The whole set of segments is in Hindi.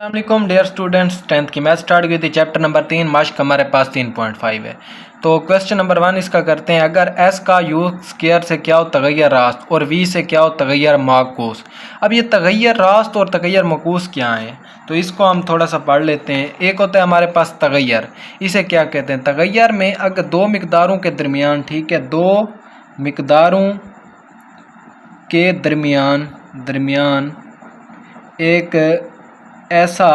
अस्सलाम डियर स्टूडेंट्स, 10th की मैथ स्टार्ट हुई थी। चैप्टर नंबर 3 माश्क हमारे पास 3.5 है। तो क्वेश्चन नंबर 1 इसका करते हैं। अगर s का u स्क्वायर से क्या हो तगैयर रास्त और v से क्या हो तगैयर माकूस। अब ये तगैयर रास्त और तगैयर माकूस क्या है, तो इसको हम थोड़ा सा पढ़ लेते हैं। एक होता है हमारे पास तगैयर, इसे क्या कहते हैं। तगैयर में अगर दो मिकदारों के दरमियान, ठीक है, दो मिकदारों के दरमियान एक ऐसा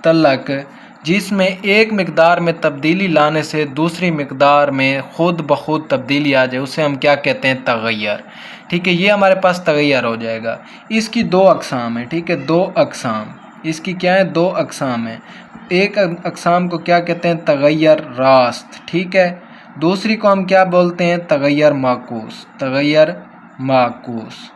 तल्लक जिसमें एक मिकदार में तब्दीली लाने से दूसरी मिकदार में खुद ब खुद तब्दीली आ जाए, उसे हम क्या कहते हैं, तगैयर। ठीक है, ये हमारे पास तगैयर हो जाएगा। इसकी दो अक़साम है, ठीक है, दो अक़साम इसकी क्या है, दो अक़साम है। एक अक़साम को क्या कहते हैं, तगैयर रास्त, ठीक है। दूसरी को हम क्या बोलते हैं, तगैयर माकूस, तगैयर माकूस,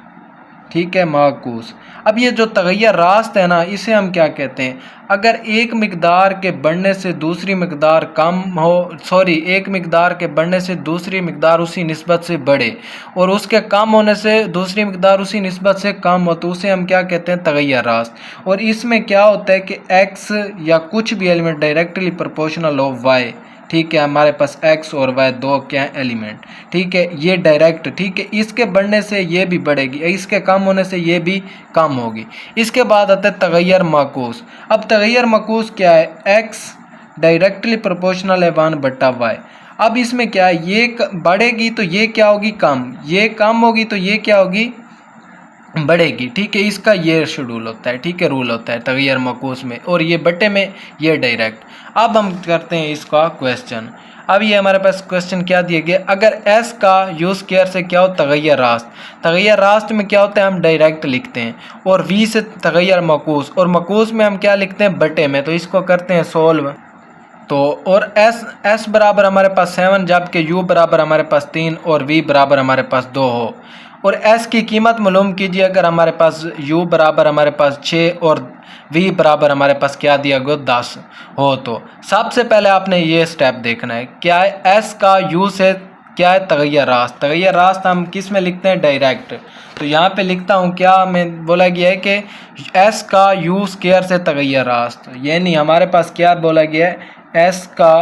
ठीक है, माकूस। अब ये जो तगैयर रास्त है ना, इसे हम क्या कहते हैं। अगर एक मिकदार के बढ़ने से दूसरी मिकदार कम हो, एक मिकदार के बढ़ने से दूसरी मिकदार उसी निस्बत से बढ़े और उसके कम होने से दूसरी मिकदार उसी निस्बत से कम हो, तो उसे हम क्या कहते हैं, तगैयर रास्त। और इसमें क्या होता है कि x या कुछ भी एलिमेंट डायरेक्टली प्रोपोर्शनल हो y, ठीक है, हमारे पास x और y दो क्या है एलिमेंट, ठीक है, ये डायरेक्ट, ठीक है, इसके बढ़ने से ये भी बढ़ेगी, इसके कम होने से ये भी कम होगी। इसके बाद आता है तगैयर माकूस। अब तगैयर माकूस क्या है, x डायरेक्टली प्रोपोर्शनल है 1/y। अब इसमें क्या है, ये बढ़ेगी तो ये क्या होगी, कम, ये कम होगी तो ये क्या होगी, बढ़ेगी, ठीक है। इसका ये शेड्यूल होता है, ठीक है, रूल होता है तगैयर माकूस में, और ये बटे में, ये डायरेक्ट। अब हम करते हैं इसका क्वेश्चन। अब ये हमारे पास क्वेश्चन क्या दिए गए, अगर s का u स्क्वायर से क्या हो तगैयर रास्त। तगैयर रास्त में क्या होता है, हम डायरेक्ट लिखते हैं, और v से तगैयर माकूस, और माकूस में हम क्या लिखते हैं, बटे में। तो इसको करते हैं सोल्व। तो और s बराबर हमारे पास 7, जबकि u बराबर हमारे पास 3 और v बराबर हमारे पास 2 हो। और s की कीमत मालूम कीजिए। अगर हमारे पास u बराबर हमारे पास 6 और v बराबर हमारे पास क्या दिया गया, 10 हो, तो सबसे पहले आपने ये स्टेप देखना है, क्या है, s का u से क्या है, तगैयर रास्त। तगैयर रास्त हम किस में लिखते हैं, डायरेक्ट। तो यहाँ पे लिखता हूँ, क्या मैं बोला गया है कि s का u स्क्वायर से तगैयर रास्त, यानी हमारे पास क्या बोला गया है, s का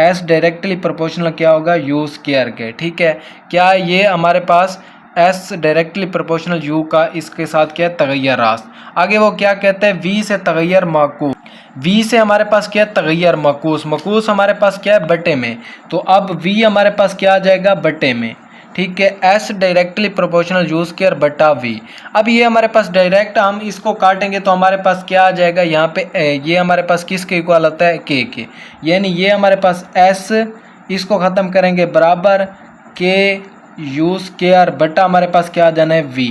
s डायरेक्टली प्रोपोर्शनल क्या होगा, u स्क्वायर के, ठीक है। क्या ये हमारे पास s डायरेक्टली प्रोपोर्शनल u का इसके साथ क्या है, तगैयर रास्त। आगे वो क्या कहते हैं, v से तगैयर माकूस। v से हमारे पास क्या है, तगैयर माकूस। माकूस हमारे पास क्या है, बटे में। तो अब v हमारे पास क्या आ जाएगा, बटे में, ठीक है, s directly proportional u square बटा v। अब ये हमारे पास डायरेक्ट, हम इसको काटेंगे तो हमारे पास क्या आ जाएगा, यहाँ पे ये हमारे पास किसके इक्वल होता है, k के, यानी ये हमारे पास s, इसको ख़त्म करेंगे बराबर k u स्क्वायर बटा हमारे पास क्या आ जाना है, v,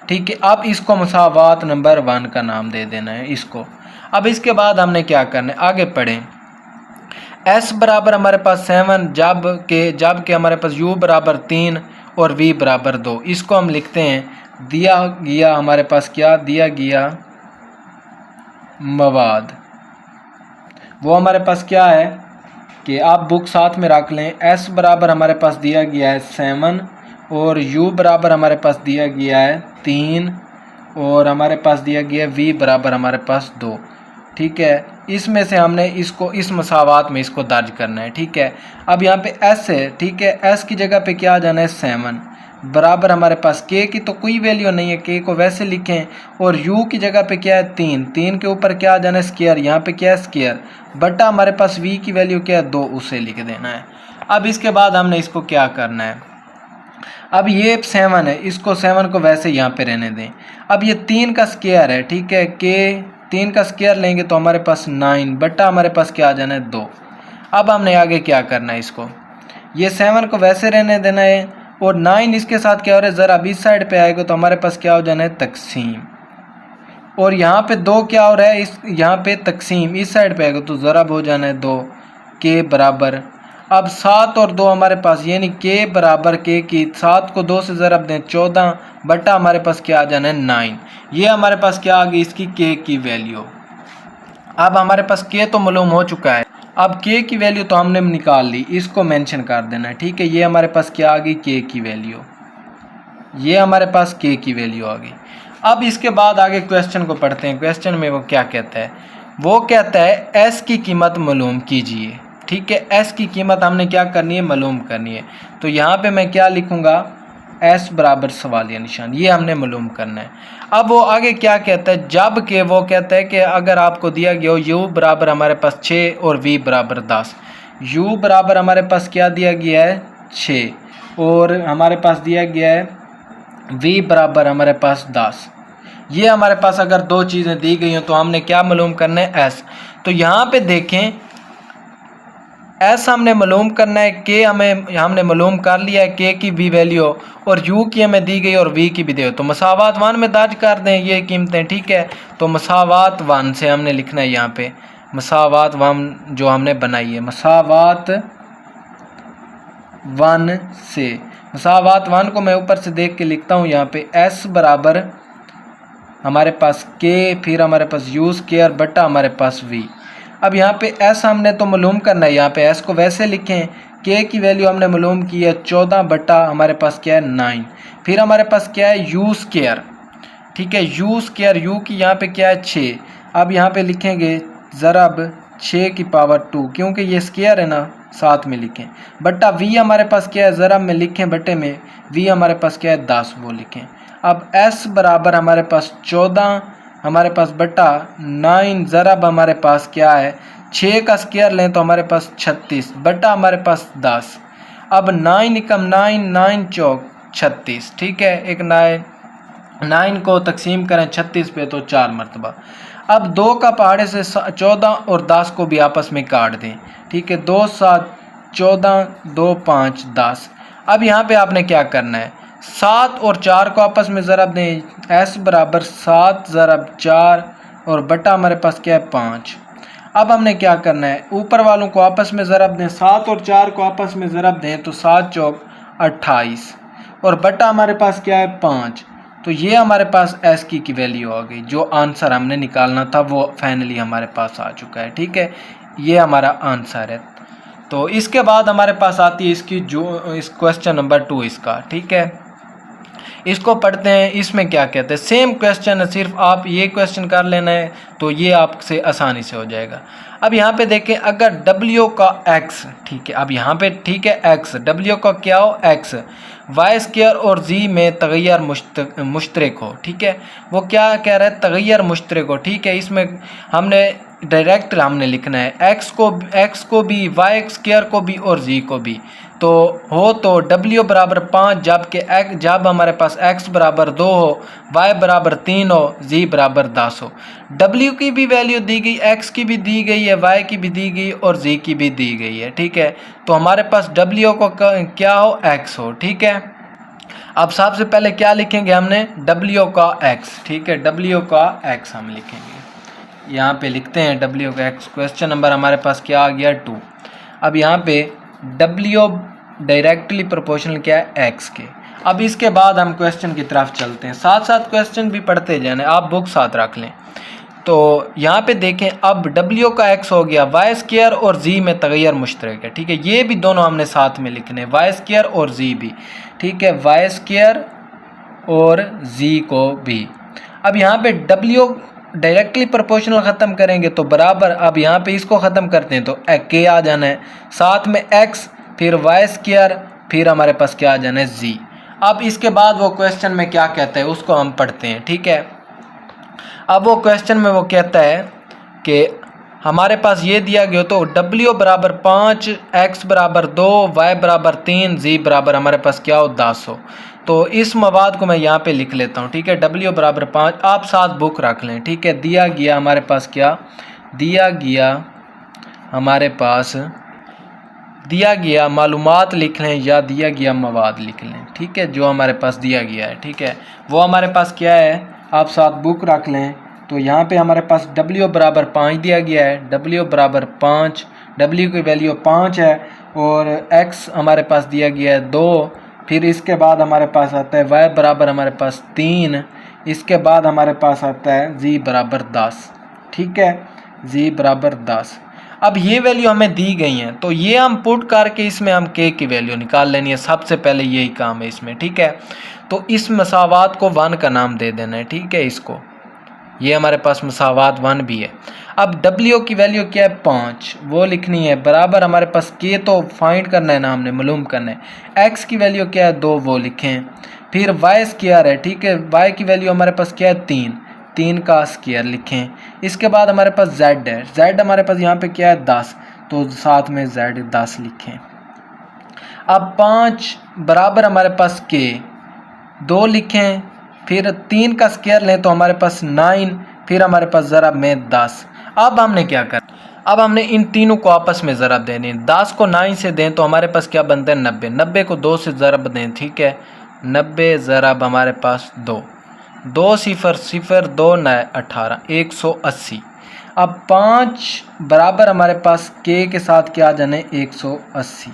ठीक है। अब इसको मुसावात नंबर 1 का नाम दे देना है इसको। अब इसके बाद हमने क्या करना है, आगे पढ़ें। s बराबर हमारे पास 7, जबकि हमारे पास u बराबर 3 और v बराबर 2। इसको हम लिखते हैं, दिया गया हमारे पास क्या दिया गया, मवाद। वो हमारे पास क्या है कि आप बुक साथ में रख लें। s बराबर हमारे पास दिया गया है 7 और u बराबर हमारे पास दिया गया है 3 और हमारे पास दिया गया है v बराबर हमारे पास 2, ठीक है। इसमें से हमने इसको इस मसावात में इसको दर्ज करना है, ठीक है। अब यहाँ पे s है, ठीक है, s की जगह पे क्या आ जाना है, 7 बराबर हमारे पास k की तो कोई वैल्यू नहीं है, k को वैसे लिखें, और u की जगह पे क्या है, 3 के ऊपर क्या आ जाना है, स्क्वायर, यहाँ पे क्या है, स्क्वायर बटा हमारे पास v की वैल्यू क्या है, 2, उसे लिख देना है। अब इसके बाद हमने इसको क्या करना है, अब ये 7 है, इसको 7 को वैसे यहाँ पे रहने दें। अब ये 3 का स्क्वायर है, ठीक है, k 3 का स्क्वायर लेंगे तो हमारे पास 9 बटा हमारे पास क्या आ जाना है, 2। अब हमने आगे क्या करना है, इसको ये 7 को वैसे रहने देना है, और 9 इसके साथ क्या हो रहा है, ज़रा अब इस साइड पे आएगा तो हमारे पास क्या हो जाना है, तकसीम, और यहाँ पे 2 क्या हो रहा है, इस यहाँ पे तकसीम, इस साइड पे आएगा तो ज़रब हो जाना है 2, k बराबर। अब 7 और 2 हमारे पास, यानी k बराबर k की 7 को 2 से ज़रब दें 14 बटा हमारे पास क्या आ जाना है, 9। ये हमारे पास क्या आ गई, इसकी k की वैल्यू। अब हमारे पास k तो मालूम हो चुका है, अब k की वैल्यू तो हमने निकाल ली, इसको मेंशन कर देना है, ठीक है। ये हमारे पास क्या आ गई, k की वैल्यू, ये हमारे पास k की वैल्यू आ गई। अब इसके बाद आगे क्वेश्चन को पढ़ते हैं। क्वेश्चन में वो क्या कहता है, वो कहता है एस की कीमत मालूम कीजिए। ठीक है, एस की कीमत हमने क्या करनी है, मालूम करनी है। तो यहाँ पे मैं क्या लिखूँगा, एस बराबर सवालिया निशान, ये हमने मालूम करना है। अब वो आगे क्या कहता है, जब के वो कहता है कि अगर आपको दिया गया हो u बराबर हमारे पास 6 और v बराबर 10, u बराबर हमारे पास क्या दिया गया है 6 और हमारे पास दिया गया है v बराबर हमारे पास 10। ये हमारे पास अगर दो चीज़ें दी गई हो तो हमने क्या मालूम करना है, s। तो यहाँ पे देखें एस हमने मालूम करना है, के हमने मालूम कर लिया है, के की भी वैल्यू और यू की हमें दी गई और वी की भी दी। तो मसावात वन में दर्ज कर दें ये कीमतें। ठीक है, तो मसावात वन से हमने लिखना है, यहाँ पे मसावात वन जो हमने बनाई है, मसावात वन से, मसावात वन को मैं ऊपर से देख के लिखता हूँ यहाँ पे, एस बराबर हमारे पास के, फिर हमारे पास यू स्क्वायर बटा हमारे पास वी। अब यहाँ पे एस हमने तो मालूम करना है, यहाँ पे एस को वैसे लिखें, के की वैल्यू हमने मालूम की है 14 बटा हमारे पास क्या है 9, फिर हमारे पास क्या है यू स्क्वायर। ठीक है, यू स्क्वायर, यू की यहाँ पे क्या है 6। अब यहाँ पे लिखेंगे ज़रब 6 की पावर 2, क्योंकि ये स्क्वायर है ना, साथ में लिखें, बटा वी हमारे पास क्या है, ज़रब में लिखें, बटे में वी हमारे पास क्या है 10, वो लिखें। अब एस बराबर हमारे पास 14 हमारे पास बटा 9, ज़रब हमारे पास क्या है 6 का स्क्वायर लें तो हमारे पास 36 बटा हमारे पास 10। अब 9 एकम 9, 9 चौक 36। ठीक है, एक 9 को तकसीम करें 36 पे तो 4 मरतबा। अब 2 का पहाड़े से 14 और 10 को भी आपस में काट दें। ठीक है, 2 7 14, 2 5 10। अब यहाँ पे आपने क्या करना है, 7 और 4 को आपस में ज़रब दें, एस बराबर 7 ज़रब 4 और बटा हमारे पास क्या है 5। अब हमने क्या करना है, ऊपर वालों को आपस में ज़रब दें, 7 और 4 को आपस में ज़रब दें तो 7 चौक 28 और बटा हमारे पास क्या है 5। तो ये हमारे पास एस की वैल्यू आ गई, जो आंसर हमने निकालना था वो फाइनली हमारे पास आ चुका है। ठीक है, ये हमारा आंसर है। तो इसके बाद हमारे पास आती है इसकी जो इस क्वेश्चन नंबर 2 इसका। ठीक है, इसको पढ़ते हैं। इसमें क्या कहते हैं, सेम क्वेश्चन है, सिर्फ आप ये क्वेश्चन कर लेना है तो ये आपसे आसानी से हो जाएगा। अब यहाँ पे देखें, अगर W का x, ठीक है, अब यहाँ पे ठीक है x, W का क्या हो x, वाई स्क्वायर और z में तगैर मुश्तरक हो। ठीक है, वो क्या कह रहा है, तगैर मुश्तरक हो। ठीक है, इसमें हमने डायरेक्ट हमने लिखना है x को भी, वाई स्क्वायर को भी और z को भी। तो हो तो W बराबर 5, जब हमारे पास x बराबर 2 हो, y बराबर 3 हो, z बराबर 10 हो। W की भी वैल्यू दी गई, x की भी दी गई है, y की भी दी गई और z की भी दी गई है। ठीक है, तो हमारे पास W को क्या हो, x हो। ठीक है, अब सबसे पहले क्या लिखेंगे हमने, W का x। ठीक है, W का x हम लिखेंगे, यहाँ पे लिखते हैं W का x। क्वेश्चन नंबर हमारे पास क्या आ गया 2। अब यहाँ पे W डायरेक्टली प्रोपोर्शनल क्या है x के। अब इसके बाद हम क्वेश्चन की तरफ चलते हैं, साथ साथ क्वेश्चन भी पढ़ते जाने, आप बुक साथ रख लें। तो यहाँ पे देखें, अब W का x हो गया, वाई स्क्वायर और z में तगैर मुश्तरक है। ठीक है, ये भी दोनों हमने साथ में लिखने, वाई स्क्वायर और z भी। ठीक है, वाई स्क्वायर और z को भी। अब यहाँ पे W डायरेक्टली प्रोपोर्शनल ख़त्म करेंगे तो बराबर, अब यहाँ पे इसको ख़त्म करते हैं तो के आ जाना है, साथ में x, फिर वाई स्क्वायर, फिर हमारे पास क्या आ जाना है z। अब इसके बाद वो क्वेश्चन में क्या कहता है उसको हम पढ़ते हैं। ठीक है, अब वो क्वेश्चन में वो कहता है कि हमारे पास ये दिया गया तो W बराबर 5, x बराबर 2, y बराबर 3, z बराबर हमारे पास क्या हो 10 हो। तो इस मवाद को मैं यहाँ पे लिख लेता हूँ। ठीक है, W बराबर 5, आप साथ बुक रख लें। ठीक है, दिया गया हमारे पास क्या दिया गया, हमारे पास दिया गया मालूमात लिख लें या दिया गया मवाद लिख लें। ठीक है, जो हमारे पास दिया गया है, ठीक है, वो हमारे पास क्या है, आप साथ बुक रख लें। तो यहाँ पे हमारे पास W बराबर 5 दिया गया है, W बराबर 5, W की वैल्यू 5 है और x हमारे पास दिया गया है 2। फिर इसके बाद हमारे पास आता है y बराबर हमारे पास 3, इसके बाद हमारे पास आता है z बराबर 10। ठीक है, z बराबर 10। अब ये वैल्यू हमें दी गई हैं तो ये हम पुट करके इसमें हम k की वैल्यू निकाल लेनी है। सबसे पहले यही काम है इसमें, ठीक है। तो इस मसावात को 1 का नाम दे देना है, ठीक है। इसको ये हमारे पास मसावात 1 भी है। अब w की वैल्यू क्या है 5, वो लिखनी है बराबर हमारे पास k तो फाइंड करना है ना, हमने मालूम करना है। x की वैल्यू क्या है 2, वो लिखें। फिर y स्क्वायर है, ठीक है। y की वैल्यू हमारे पास क्या है 3 का स्क्वायर लिखें। इसके बाद हमारे पास z है, z हमारे पास यहाँ पे क्या है 10, तो साथ में z 10 लिखें। अब 5 बराबर हमारे पास k 2 लिखें। फिर 3 का स्क्वायर लें तो हमारे पास 9, फिर हमारे पास ज़रब में 10। अब हमने क्या करना, अब हमने इन तीनों को आपस में ज़रब देने। 10 को 9 से दें तो हमारे पास क्या बनता है 90, 90 को 2 से ज़रब दें, ठीक है। 90 ज़रब हमारे पास 2, 2 0 0 2 9 18 180। अब 5 बराबर हमारे पास k के साथ क्या आ जाने 180।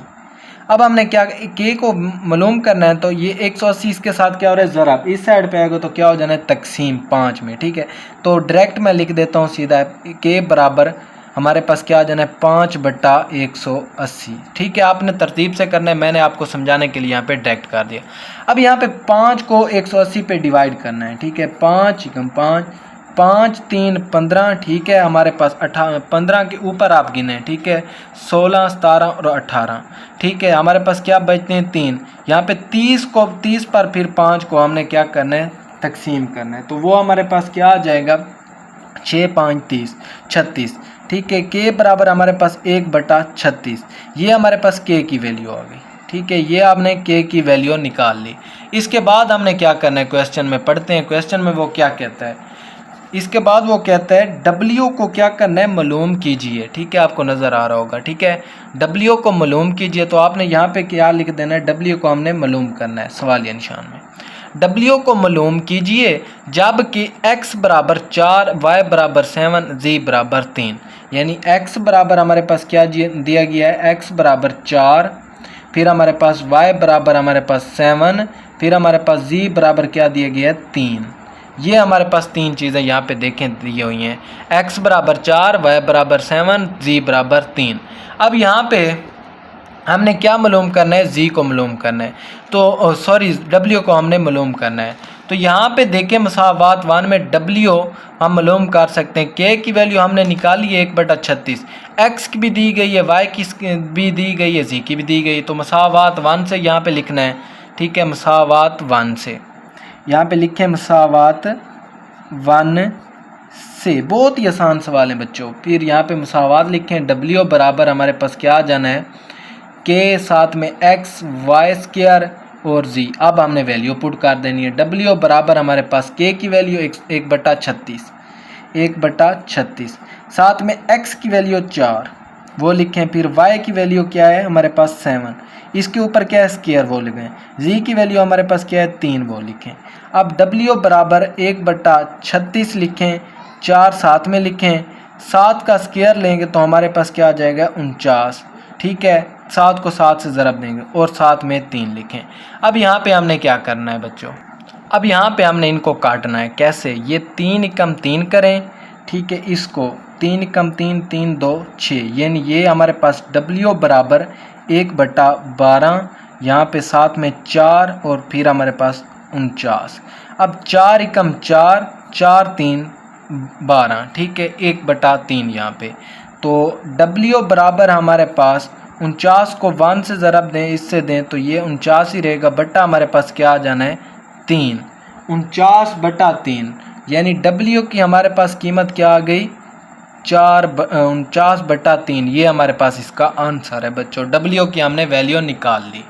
अब हमने क्या k को मालूम करना है तो ये 180 इसके साथ क्या हो रहा है ज़रब, इस साइड पे आएगा तो क्या हो जाना है तकसीम 5 में, ठीक है। तो डायरेक्ट मैं लिख देता हूँ सीधा k बराबर हमारे पास क्या आ जाना है 5/180, ठीक है। आपने तरतीब से करना है, मैंने आपको समझाने के लिए यहाँ पे डायरेक्ट कर दिया। अब यहाँ पे 5 को 180 पे डिवाइड करना है, ठीक है। 5 एकम 5, 5 3 15, ठीक है। हमारे पास 15 के ऊपर आप गिने, ठीक है। 16 17 और 18, ठीक है। हमारे पास क्या बचते हैं 3। यहाँ पे 30 पर फिर 5 को हमने क्या करना है तकसीम करना है, तो वो हमारे पास क्या आ जाएगा 6 5 30 36, ठीक है। k बराबर हमारे पास 1/36, ये हमारे पास k की वैल्यू आ गई, ठीक है। ये आपने k की वैल्यू निकाल ली। इसके बाद हमने क्या करना है, क्वेश्चन में पढ़ते हैं। क्वेश्चन में वो क्या कहता है, इसके बाद वो कहता है w को क्या करना है मालूम कीजिए, ठीक है। आपको नज़र आ रहा होगा, ठीक है। w को मालूम कीजिए, तो आपने यहाँ पे क्या लिख देना है, w को हमने मालूम करना है सवालिया निशान में। w को मालूम कीजिए जब कि x बराबर 4, y बराबर 7, z बराबर 3। यानी x बराबर हमारे पास क्या दिया गया है, x बराबर 4, फिर हमारे पास y बराबर हमारे पास 7, फिर हमारे पास z बराबर क्या दिया गया है 3। ये हमारे पास 3 चीज़ें यहाँ पे देखें दी हुई हैं, x बराबर 4, y बराबर 7, z बराबर 3। अब यहाँ पे हमने क्या मालूम करना है, z को मालूम करना है, तो सॉरी w को हमने मालूम करना है। तो यहाँ पे देखें मसावात 1 में w हम मालूम कर सकते हैं। k की वैल्यू हमने निकाली है 1/36, x की भी दी गई है, y की भी दी गई है, z की भी दी गई। तो मसावात 1 से यहाँ पे लिखना है, ठीक है। मसावात 1 से यहाँ पे लिखें मसावात 1 से, बहुत ही आसान सवाल है बच्चों। फिर यहाँ पे मसावात लिखें, w बराबर हमारे पास क्या आ जाना है k साथ में x y स्क्वायर और z। अब हमने वैल्यू पुट कर देनी है। w बराबर हमारे पास k की वैल्यू 1/36 साथ में x की वैल्यू 4 वो लिखें। फिर y की वैल्यू क्या है हमारे पास 7, इसके ऊपर क्या है स्क्वायर वो लिखें। z की वैल्यू हमारे पास क्या है 3 वो लिखें। अब w बराबर 1/36 लिखें, 4 साथ में लिखें, 7 का स्क्वायर लेंगे तो हमारे पास क्या आ जाएगा 49, ठीक है। 7 को 7 से ज़रब देंगे और साथ में 3 लिखें। अब यहाँ पे हमने क्या करना है बच्चों, अब यहाँ पे हमने इनको काटना है। कैसे, ये 3 एकम 3 करें, ठीक है। इसको 3 एकम 3 3 2 6, यानी ये हमारे पास w बराबर 1/12, यहाँ पे साथ में 4 और फिर हमारे पास 49। अब 4 एकम 4 4 3 12, ठीक है। 1/3 यहाँ पे, तो w बराबर हमारे पास 49 को 1 से ज़रब दें, इससे दें तो ये 49 ही रहेगा, बट्टा हमारे पास क्या आ जाना है 3, 49/3। यानी w की हमारे पास कीमत क्या आ गई 49/3। ये हमारे पास इसका आंसर है बच्चों। w की हमने वैल्यू निकाल ली।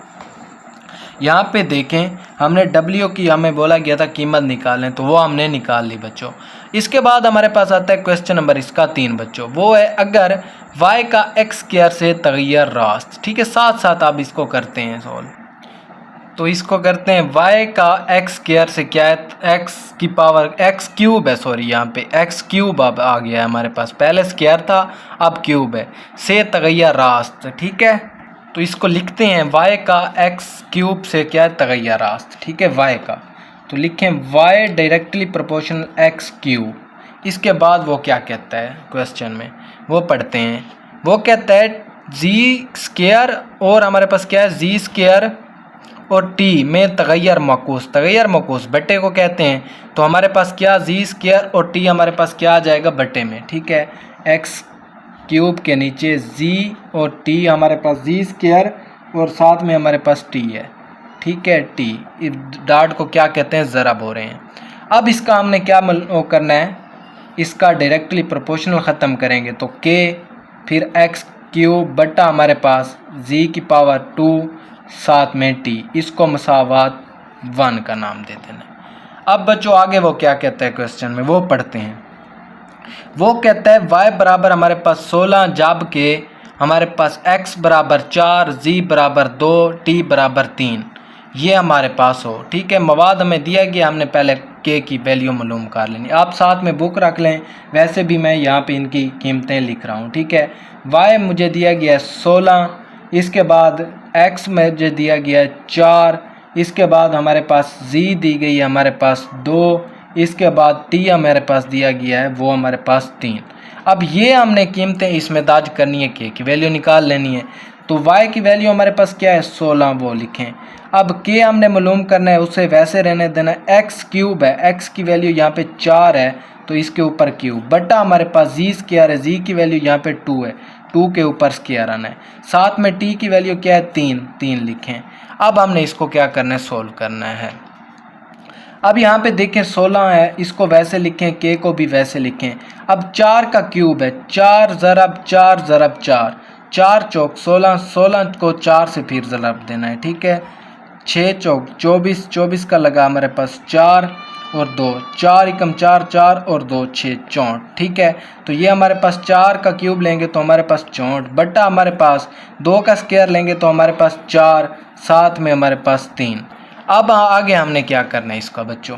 यहाँ पे देखें हमने w की हमें बोला गया था कीमत निकालें, तो वो हमने निकाल ली बच्चों। इसके बाद हमारे पास आता है क्वेश्चन नंबर इसका 3 बच्चों, वो है अगर y का x स्क्वायर से तगैयर रास्त, ठीक है। साथ साथ आप इसको करते हैं सॉल्व, तो इसको करते हैं y का x स्क्वायर से क्या है x की पावर x क्यूब है, सॉरी यहाँ पे x क्यूब अब आ गया है हमारे पास, पहले स्क्वायर था अब क्यूब है, से तगैयर रास्त, ठीक है। तो इसको लिखते हैं y का x क्यूब से क्या है तगैयर रास्त, ठीक है। y का तो लिखें y directly proportional x cube. इसके बाद वो क्या कहता है क्वेश्चन में, वो पढ़ते हैं वो कहता है जी स्क्वायर और हमारे पास क्या है जी स्क्वायर और टी में तगैर मकूस बट्टे को कहते हैं। तो हमारे पास क्या जी स्क्वायर और टी हमारे पास क्या आ जाएगा बट्टे में, ठीक है। एक्स क्यूब के नीचे जी और टी, हमारे पास जी स्क्वायर और साथ में हमारे पास टी है, ठीक है। टी डॉट को क्या कहते हैं, ज़रब हो रहे हैं। अब इसका हमने क्या करना है, इसका डायरेक्टली प्रोपोर्शनल ख़त्म करेंगे तो के फिर एक्स क्यूब बट्टा हमारे पास जी की पावर 2 साथ में टी, इसको मसावात 1 का नाम दे देना। अब बच्चों आगे वो क्या कहता है क्वेश्चन में, वो पढ़ते हैं। वो कहता है y बराबर हमारे पास 16 जब के हमारे पास x बराबर 4, z बराबर 2, t बराबर 3 ये हमारे पास हो, ठीक है। मवाद हमें दिया गया, हमने पहले के की वैल्यू मालूम कर लेनी। आप साथ में बुक रख लें, वैसे भी मैं यहाँ पे इनकी कीमतें लिख रहा हूँ, ठीक है। y मुझे दिया गया है 16, इसके बाद x मुझे दिया गया है 4, इसके बाद हमारे पास z दी गई है हमारे पास 2, इसके बाद t हमारे पास दिया गया है वो हमारे पास 3। अब ये हमने कीमतें इसमें दर्ज करनी है, के की वैल्यू निकाल लेनी है। तो y की वैल्यू हमारे पास क्या है 16, वो लिखें। अब के हमने मालूम करना है, उसे वैसे रहने देना है। x क्यूब है, x की वैल्यू यहाँ पे 4 है तो इसके ऊपर क्यूब बट्टा हमारे पास जी स्क्वायर है, जी की वैल्यू यहाँ पे 2 है, 2 के ऊपर स्क्वायर आना है। साथ में t की वैल्यू क्या है 3 लिखें। अब हमने इसको क्या करना है, सोल्व करना है। अब यहाँ पे देखें 16 है, इसको वैसे लिखें, के को भी वैसे लिखें। अब 4 का क्यूब है, 4 ज़रब 4 ज़रब 4, 4 चौक 16, 16 को 4 से फिर ज़रब देना है, ठीक है। 6 चौक 24, 24 का लगा हमारे पास 4 और 2, 4 एकम 4, 4 और 2 6 64, ठीक है। तो ये हमारे पास 4 का क्यूब लेंगे तो हमारे पास 64 बट्टा हमारे पास 2 का स्क्वायर लेंगे तो हमारे पास 4, साथ में हमारे पास 3। अब आगे हमने क्या करना है इसका बच्चों,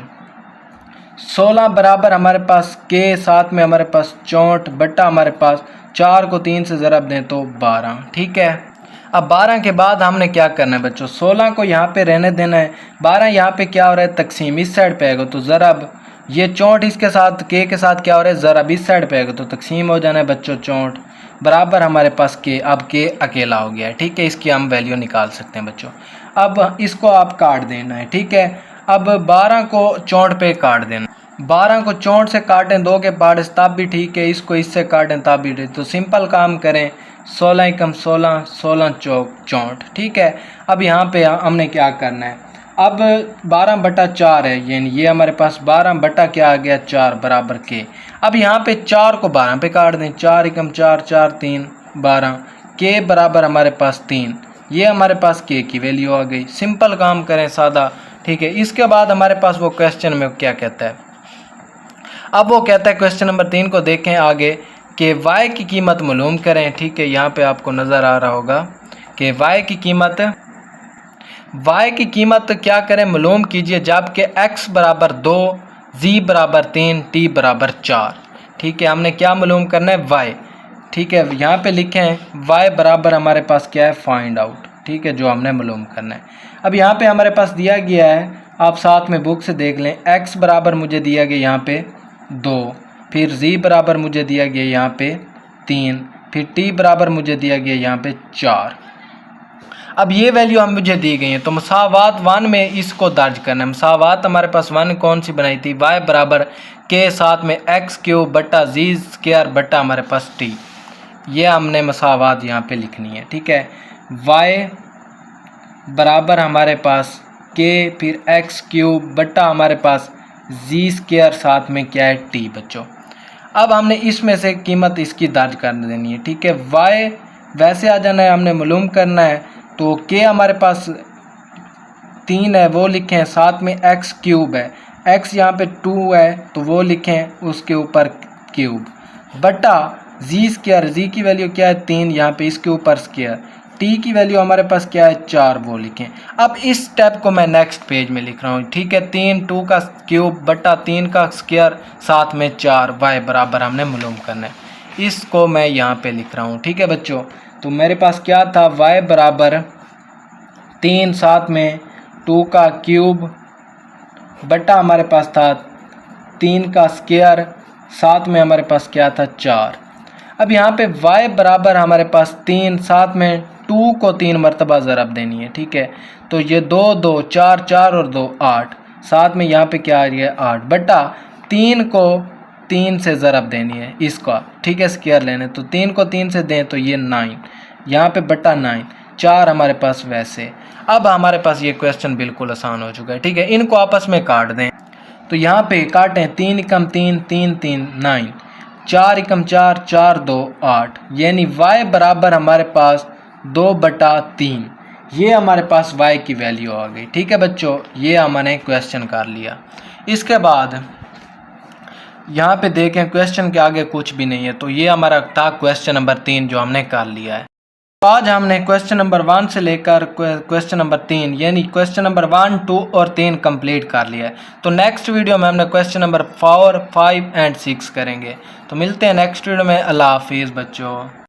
16 बराबर हमारे पास के, साथ में हमारे पास 64 बट्टा हमारे पास 4 को 3 से ज़रब दें तो 12, ठीक है। अब 12 के बाद हमने क्या करना है बच्चों, 16 को यहाँ पे रहने देना है, 12 यहाँ पे क्या हो रहा है तकसीम इस साइड पे आएगा तो ज़रब, ये 64 इसके साथ के साथ क्या हो रहा है ज़रब इस साइड पे आएगा तो तकसीम हो जाना है बच्चों 64 बराबर हमारे पास के। अब के अकेला हो गया है, ठीक है, इसकी हम वैल्यू निकाल सकते हैं बच्चों। अब इसको आप काट देना है, ठीक है। अब 12 को 64 पे काट देना, 12 को 64 से काटें 2 के पार्ट तब भी ठीक है, इसको इससे काटें तब भी ठीक। तो सिंपल काम करें, 16 एकम 16, 16 चौक 64, ठीक है। अब यहाँ पे हमने क्या करना है, अब 12 बटा 4 है, यानी ये हमारे पास 12 बटा क्या आ गया 4 बराबर के। अब यहाँ पे 4 को 12 पे काट दें, 4 एकम 4, 4 3 12, के बराबर हमारे पास 3, ये हमारे पास के की वैल्यू आ गई। सिंपल काम करें सादा, ठीक है। इसके बाद हमारे पास वो क्वेश्चन में क्या कहता है, अब वो कहता है क्वेश्चन नंबर 3 को देखें आगे कि y की कीमत मालूम करें, ठीक है। यहाँ पे आपको नज़र आ रहा होगा कि y की कीमत क्या करें मालूम कीजिए जबकि x बराबर 2, z बराबर 3, t बराबर 4, ठीक है। हमने क्या मालूम करना है y, ठीक है। यहाँ पे लिखे हैं y बराबर हमारे पास क्या है फाइंड आउट, ठीक है, जो हमने मालूम करना है। अब यहाँ पे हमारे पास दिया गया है, आप साथ में बुक से देख लें, x बराबर मुझे दिया गया यहाँ पे 2, फिर z बराबर मुझे दिया गया यहाँ पे 3, फिर t बराबर मुझे दिया गया यहाँ पे 4। अब ये वैल्यू हम मुझे दी गई है तो मसावात 1 में इसको दर्ज करना है। मसावात हमारे पास 1 कौन सी बनाई थी, y बराबर के साथ में x क्यूब बट्टा z स्क्वायर बट्टा हमारे पास t, ये हमने मसावात यहाँ पे लिखनी है, ठीक है। y बराबर हमारे पास के फिर x क्यूब बट्टा हमारे पास z स्क्वायर साथ में क्या है t बच्चों। अब हमने इसमें से कीमत इसकी दर्ज कर देनी है, ठीक है। y वैसे आ जाना है, हमने मालूम करना है तो k हमारे पास 3 है वो लिखें, साथ में x क्यूब है, x यहाँ पे 2 है तो वो लिखें उसके ऊपर क्यूब बट्टा z स्क्वायर, z की वैल्यू क्या है 3, यहाँ पे इसके ऊपर स्क्वायर, t की वैल्यू हमारे पास क्या है 4, वो लिखें। अब इस स्टेप को मैं नेक्स्ट पेज में लिख रहा हूँ, ठीक है। 3 2 का क्यूब बट्टा 3 का स्क्वायर साथ में 4, y बराबर हमने मालूम करना है, इसको मैं यहाँ पे लिख रहा हूँ, ठीक है बच्चों। तो मेरे पास क्या था y बराबर 3 साथ में 2 का क्यूब बट्टा हमारे पास था 3 का स्क्वायर साथ में हमारे पास क्या था 4। अब यहाँ पे y बराबर हमारे पास 3, साथ में 2 को 3 मरतबा ज़रब देनी है, ठीक है। तो ये 2 2 4 4 और 2 8, साथ में यहाँ पे क्या आ रही है 8 बटा 3 को 3 से ज़रब देनी है इसका, ठीक है, स्क्वायर लेने। तो 3 को 3 से दें तो ये 9, यहाँ पे बटा 9, 4 हमारे पास वैसे। अब हमारे पास ये क्वेश्चन बिल्कुल आसान हो चुका है, ठीक है। इनको आपस में काट दें, तो यहाँ पे काटें 3 एकम 3 3 3 9, 4 एकम 4 4 2 8, यानी y बराबर हमारे पास 2/3, ये हमारे पास y की वैल्यू आ गई, ठीक है बच्चों। ये हमने क्वेश्चन कर लिया। इसके बाद यहाँ पे देखें क्वेश्चन के आगे कुछ भी नहीं है, तो ये हमारा था क्वेश्चन नंबर 3 जो हमने कर लिया है। तो आज हमने क्वेश्चन नंबर 1 से लेकर क्वेश्चन नंबर 3 यानी क्वेश्चन नंबर 1, 2 और 3 कंप्लीट कर लिया है। तो नेक्स्ट वीडियो में हमने क्वेश्चन नंबर 4, 5 एंड 6 करेंगे। तो मिलते हैं नेक्स्ट वीडियो में। अल्लाह हाफिज़ बच्चों।